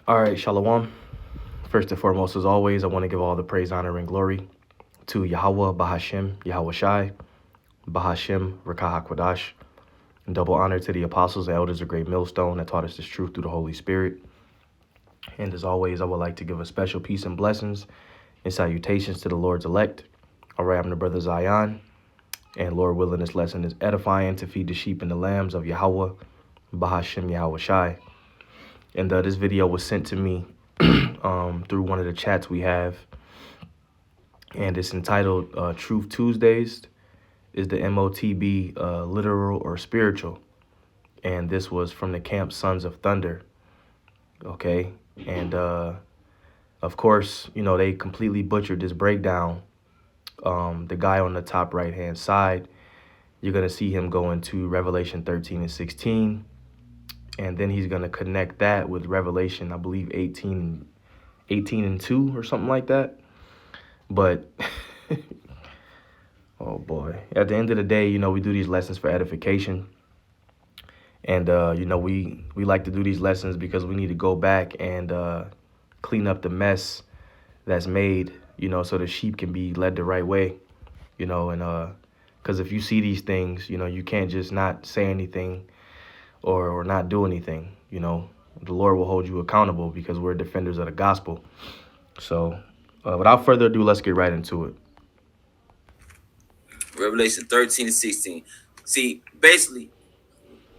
All right, Shalom. First and foremost, as always, I want to give all the praise, honor, and glory to Yahweh, Bahashem, Yahweh Shai, Bahashem, Rakah HaKodash. And double honor to the apostles and elders of Great Millstone that taught us this truth through the Holy Spirit. And as always, I would like to give a special peace and blessings and salutations to the Lord's elect. All right, I'm the brother Zion. And Lord willing, this lesson is edifying to feed the sheep and the lambs of Yahweh, Bahashem, Yahweh Shai. And this video was sent to me through one of the chats we have. And it's entitled Truth Tuesdays. Is the MOTB literal or spiritual? And this was from the camp Sons of Thunder. Okay. And of course, you know, they completely butchered this breakdown. The guy on the top right hand side, you're going to see him go into Revelation 13 and 16. And then he's going to connect that with Revelation, I believe, 18 and 2 or something like that. But oh boy, at the end of the day, you know, we do these lessons for edification. And, you know, we like to do these lessons because we need to go back and clean up the mess that's made, you know, so the sheep can be led the right way, you know, and because if you see these things, you know, you can't just not say anything or not do anything, you know. The Lord will hold you accountable because we're defenders of the gospel. So without further ado, let's get right into it. Revelation 13 and 16. See, basically,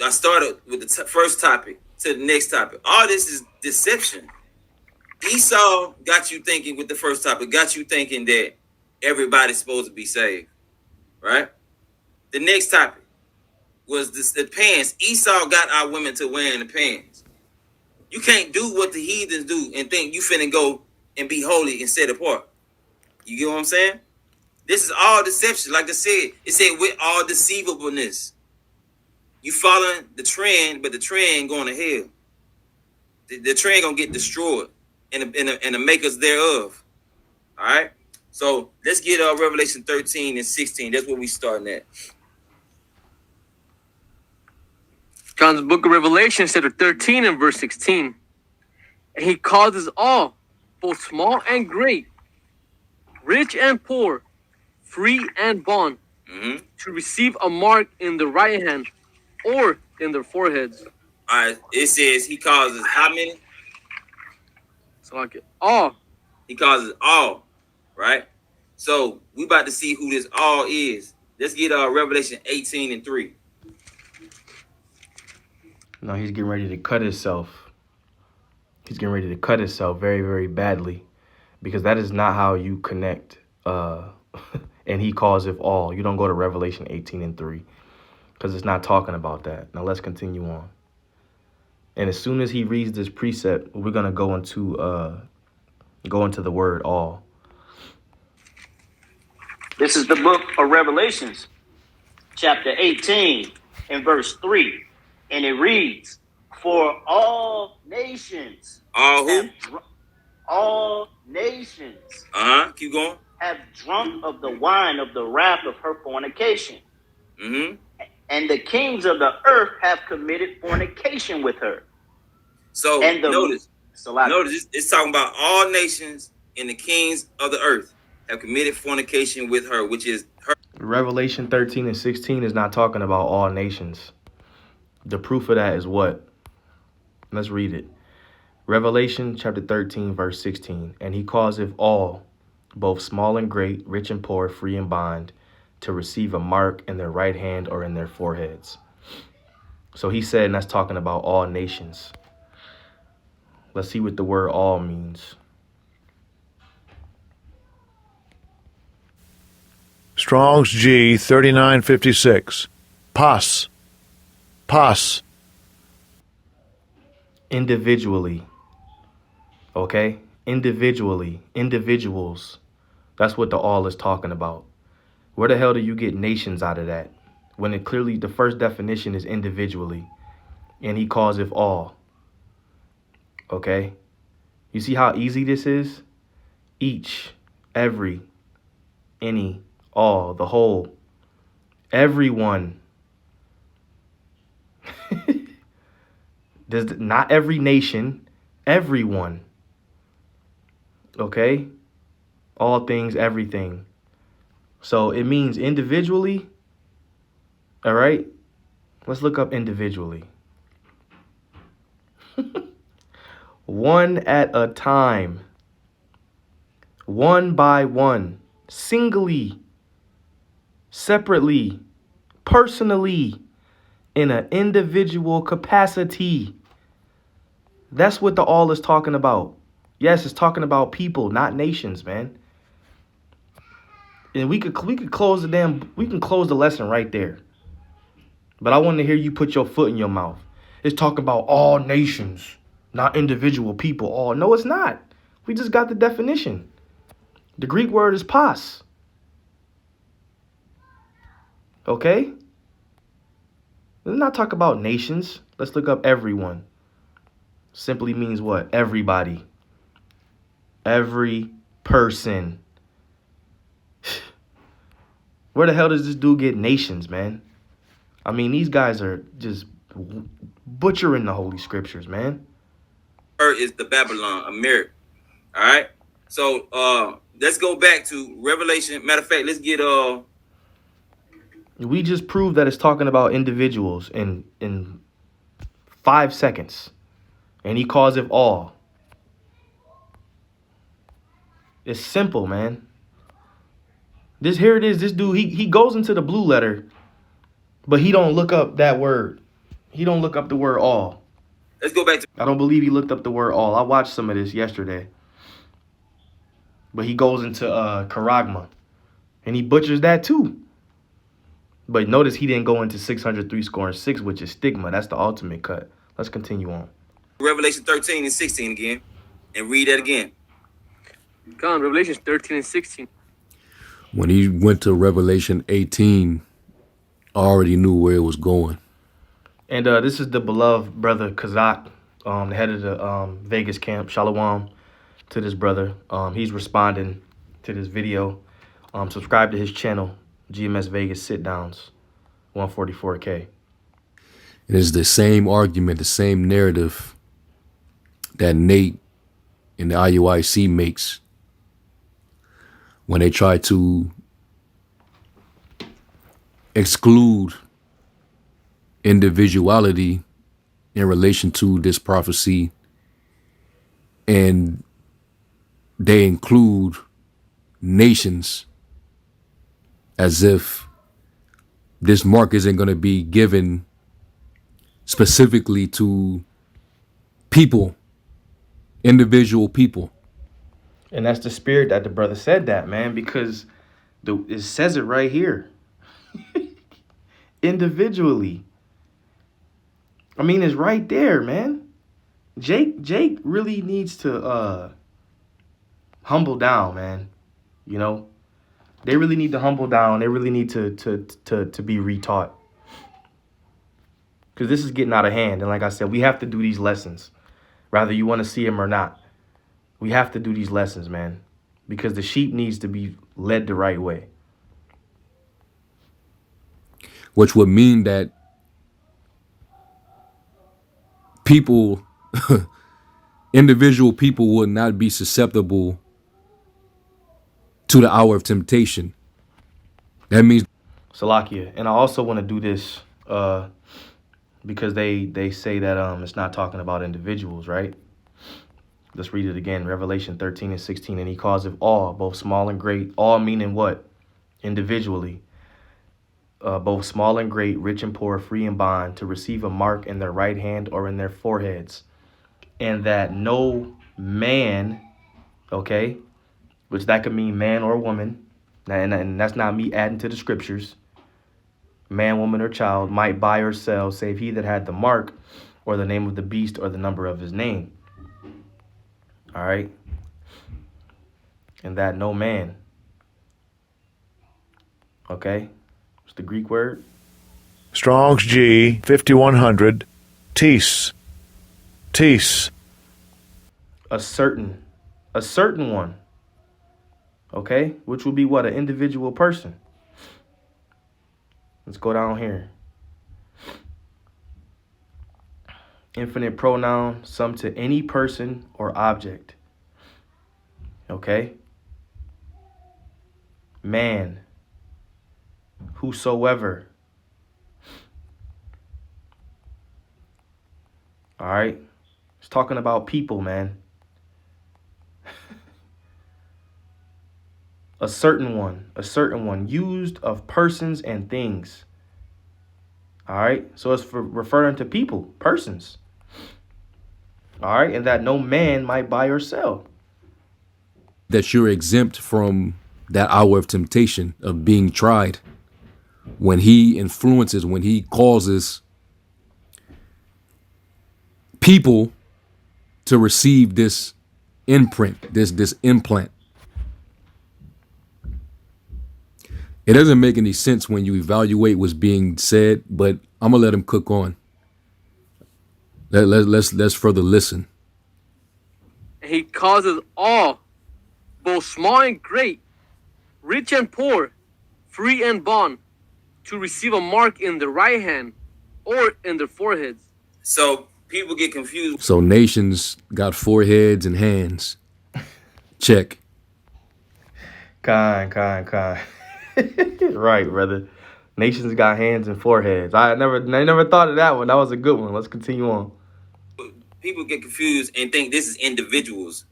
I started with the first topic to the next topic. All this is deception. Esau got you thinking with the first topic, got you thinking that everybody's supposed to be saved, right? The next topic was the pants. Esau got our women to wearing the pants. You can't do what the heathens do and think you finna go and be holy and set apart. You get what I'm saying? This is all deception. Like I said, it said with all deceivableness. You following the trend, but the trend going to hell. The trend gonna get destroyed and the makers thereof. All right. So let's get Revelation 13 and 16. That's where we starting at. John's book of Revelation, chapter 13 and verse 16. And he causes all, both small and great, rich and poor, free and bond, to receive a mark in the right hand or in their foreheads. All right. It says he causes how many? So like all. He causes all, right? So we about to see who this all is. Let's get Revelation 18 and 3. No, he's getting ready to cut himself. He's getting ready to cut himself very, very badly, because that is not how you connect. And he calls it all. You don't go to Revelation 18 and 3 because it's not talking about that. Now let's continue on. And as soon as he reads this precept, we're gonna go into the word all. This is the book of Revelations, chapter 18 and verse 3. And it reads, for all nations. All who? All nations. Keep going. Have drunk of the wine of the wrath of her fornication. And the kings of the earth have committed fornication with her. So notice it's talking about all nations and the kings of the earth have committed fornication with her, which is her. Revelation 13 and 16 is not talking about all nations. The proof of that is what? Let's read it. Revelation chapter 13, verse 16. And he causeth all, both small and great, rich and poor, free and bond, to receive a mark in their right hand or in their foreheads. So he said, and that's talking about all nations. Let's see what the word all means. Strong's G 3956. Pas. Individually. Okay? Individuals. That's what the all is talking about. Where the hell do you get nations out of that? When it clearly, the first definition is individually. And he calls it all. Okay? You see how easy this is? Each, every, any, all, the whole, everyone. Not every nation, everyone. Okay? All things, everything. So it means individually. All right? Let's look up individually. One at a time. One by one. Singly. Separately. Personally. In an individual capacity. That's what the all is talking about. Yes, it's talking about people, not nations, man. And we could close we can close the lesson right there. But I want to hear you put your foot in your mouth. It's talking about all nations, not individual people. Oh, no, it's not. We just got the definition. The Greek word is pas. Okay? Let's not talk about nations. Let's look up everyone. Simply means what? Everybody. Every person. Where the hell does this dude get nations, man? I mean, these guys are just butchering the Holy Scriptures, man. Is the Babylon, America. All right. So let's go back to Revelation. Matter of fact, let's get We just proved that it's talking about individuals in 5 seconds. And he calls it all. It's simple, man. Here it is. This dude, he goes into the blue letter, but he don't look up that word. He don't look up the word all. let's go back to I don't believe he looked up the word all. I watched some of this yesterday. But he goes into charagma. And he butchers that too. But notice he didn't go into 603 scoring 6, which is stigma. That's the ultimate cut. Let's continue on. Revelation 13 and 16 again, and read that again. Come on, Revelation 13 and 16. When he went to Revelation 18, I already knew where it was going. And this is the beloved brother Kazak, the head of the Vegas camp. Shalom to this brother. He's responding to this video. Subscribe to his channel, GMS Vegas Sit Downs, 144K. It is the same argument, the same narrative that Nate and the IUIC makes when they try to exclude individuality in relation to this prophecy, and they include nations as if this mark isn't going to be given specifically to people, individual people. And that's the spirit that the brother said that, man, because it says it right here. Individually. I mean, it's right there, man. Jake really needs to humble down, man. You know? They really need to humble down. They really need to be retaught. Because this is getting out of hand. And like I said, we have to do these lessons. Whether you want to see them or not. We have to do these lessons, man. Because the sheep needs to be led the right way. Which would mean that people, individual people would not be susceptible to the hour of temptation. That means Salakia. And I also want to do this because they say that it's not talking about individuals, right? Let's read it again. Revelation 13 and 16. And he calls it all, both small and great. All meaning what? Individually. Both small and great, rich and poor, free and bond, to receive a mark in their right hand or in their foreheads. And that no man, okay, which that could mean man or woman, and that's not me adding to the scriptures, man, woman, or child, might buy or sell, save he that had the mark or the name of the beast or the number of his name. All right. And that no man. Okay. What's the Greek word? Strong's G, 5100, tis. Tis. A certain one. Okay. Which would be what? An individual person. Let's go down here. infinite pronoun, some to any person or object. Okay? Man, whosoever. All right? It's talking about people, man. A certain one, used of persons and things. All right? So it's for referring to people, persons. All right? And that no man might buy or sell. That you're exempt from that hour of temptation of being tried. When he influences, when he causes people to receive this imprint, this implant. It doesn't make any sense when you evaluate what's being said, but I'm gonna let him cook on. Let's further listen. He causes all, both small and great, rich and poor, free and bond, to receive a mark in their right hand or in their foreheads. So people get confused. So nations got foreheads and hands. Check. Kind. Right, brother. Nations got hands and foreheads. I never thought of that one. That was a good one. Let's continue on. People get confused and think this is individuals.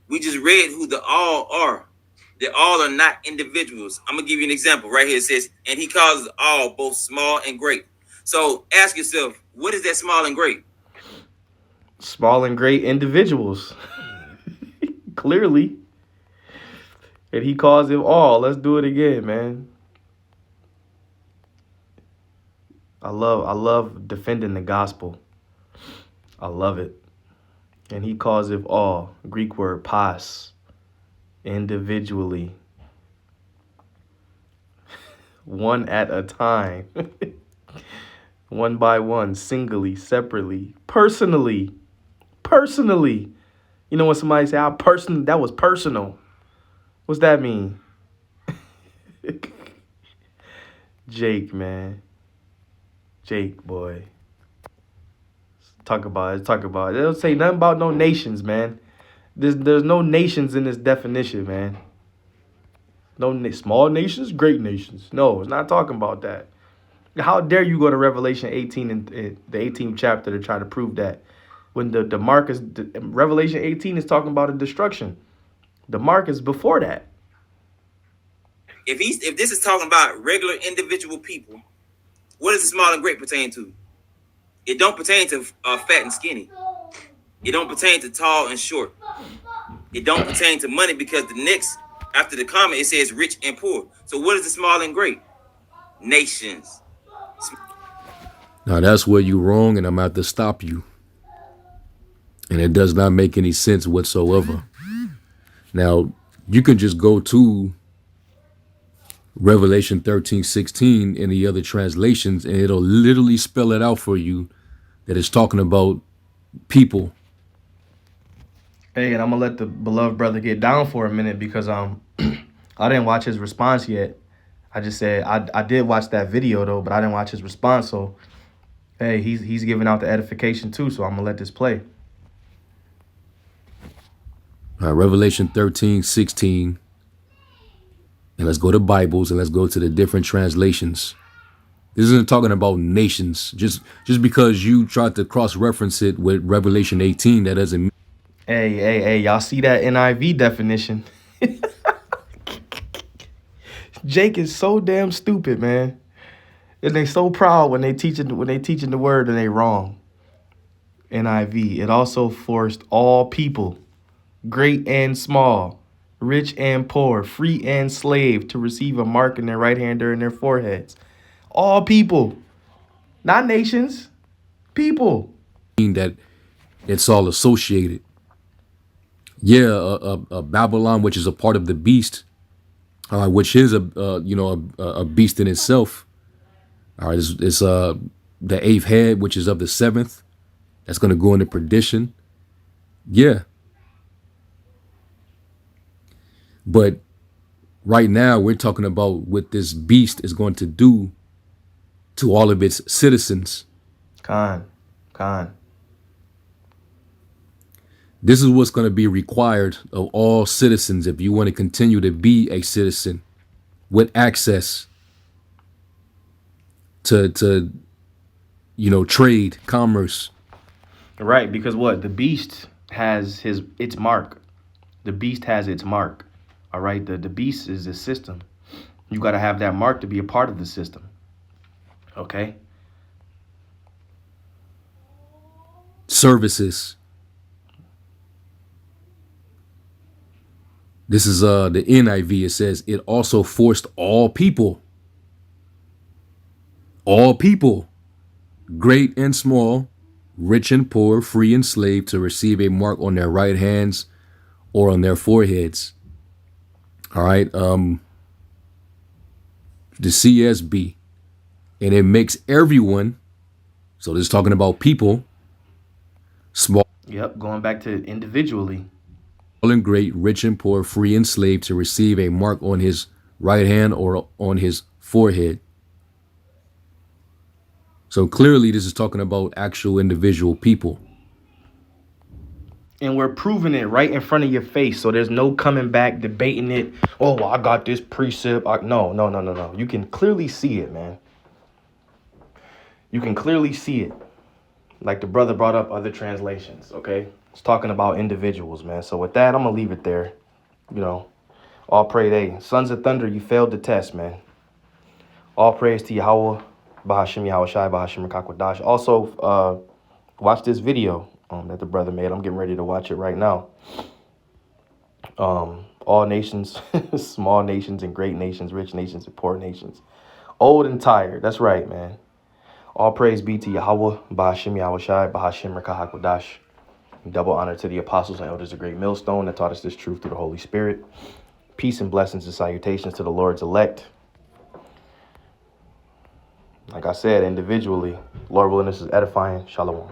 We just read who the all are. They all are not individuals. I'm gonna give you an example right here. It says, and he causes all, both small and great. So ask yourself, what is that small and great? Small and great individuals. Clearly. And he calls them all. Let's do it again, man. I love defending the gospel. I love it. And he calls it all. Greek word pas. Individually. One at a time. One by one. Singly. Separately. Personally. You know when somebody say, that was personal. What's that mean? Jake, man. Jake, boy. Talk about it. They don't say nothing about no nations, man. There's no nations in this definition, man. No small nations, great nations. No, it's not talking about that. How dare you go to Revelation 18 and the 18th chapter to try to prove that? When the mark is, Revelation 18 is talking about a destruction. The mark is before that. If this is talking about regular individual people, what does the small and great pertain to? It don't pertain to fat and skinny. It don't pertain to tall and short. It don't pertain to money, because the next, after the comment, it says rich and poor. So what is the small and great? Nations. Now that's where you're wrong, and I'm about to stop you. And it does not make any sense whatsoever. Now, you can just go to Revelation 13:16 in the other translations, and it'll literally spell it out for you that it's talking about people. Hey, and I'm gonna let the beloved brother get down for a minute because I didn't watch his response yet. I just said I did watch that video though, but I didn't watch his response. So hey, he's giving out the edification too. So I'm gonna let this play. Revelation 13:16. And let's go to Bibles and let's go to the different translations. This isn't talking about nations. Just because you tried to cross-reference it with Revelation 18, that doesn't mean. Hey, y'all see that NIV definition? Jake is so damn stupid, man. And they so proud when they teaching the word and they wrong. NIV. It also forced all people, great and small, rich and poor, free and slave, to receive a mark in their right hand or in their foreheads. All people, not nations, people. That it's all associated. Yeah, a Babylon, which is a part of the beast, which is a beast in itself. All right, it's the eighth head, which is of the seventh. That's going to go into perdition. Yeah. But right now we're talking about what this beast is going to do to all of its citizens. Khan. This is what's going to be required of all citizens if you want to continue to be a citizen with access to trade, commerce. Right, because what? The beast has its mark. The beast has its mark. All right, the beast is the system. You got to have that mark to be a part of the system. Okay? Services. This is the NIV. It says it also forced all people, great and small, rich and poor, free and slave, to receive a mark on their right hands or on their foreheads. All right. The CSB. And it makes everyone, so this is talking about people, small Yep, going back to individually. and great, rich and poor, free and slave, to receive a mark on his right hand or on his forehead. So clearly this is talking about actual individual people. And we're proving it right in front of your face. So there's no coming back, debating it. Oh, well, I got this precept. No. You can clearly see it, man. You can clearly see it. Like the brother brought up other translations, okay? It's talking about individuals, man. So with that, I'm going to leave it there. All praise, hey, Sons of Thunder, you failed the test, man. All praise to Yahweh, Bahashim Yahweh Shai, Bahashim Rakakwadash. Also, watch this video that the brother made. I'm getting ready to watch it right now. All nations, small nations and great nations, rich nations and poor nations. Old and tired. That's right, man. All praise be to Yahweh, Bahashim Yahweh Shai, Bahashim Rakakwadash. Double honor to the apostles and elders of Great Millstone that taught us this truth through the Holy Spirit. Peace and blessings and salutations to the Lord's elect. Like I said, individually, Lord willing, this is edifying. Shalom.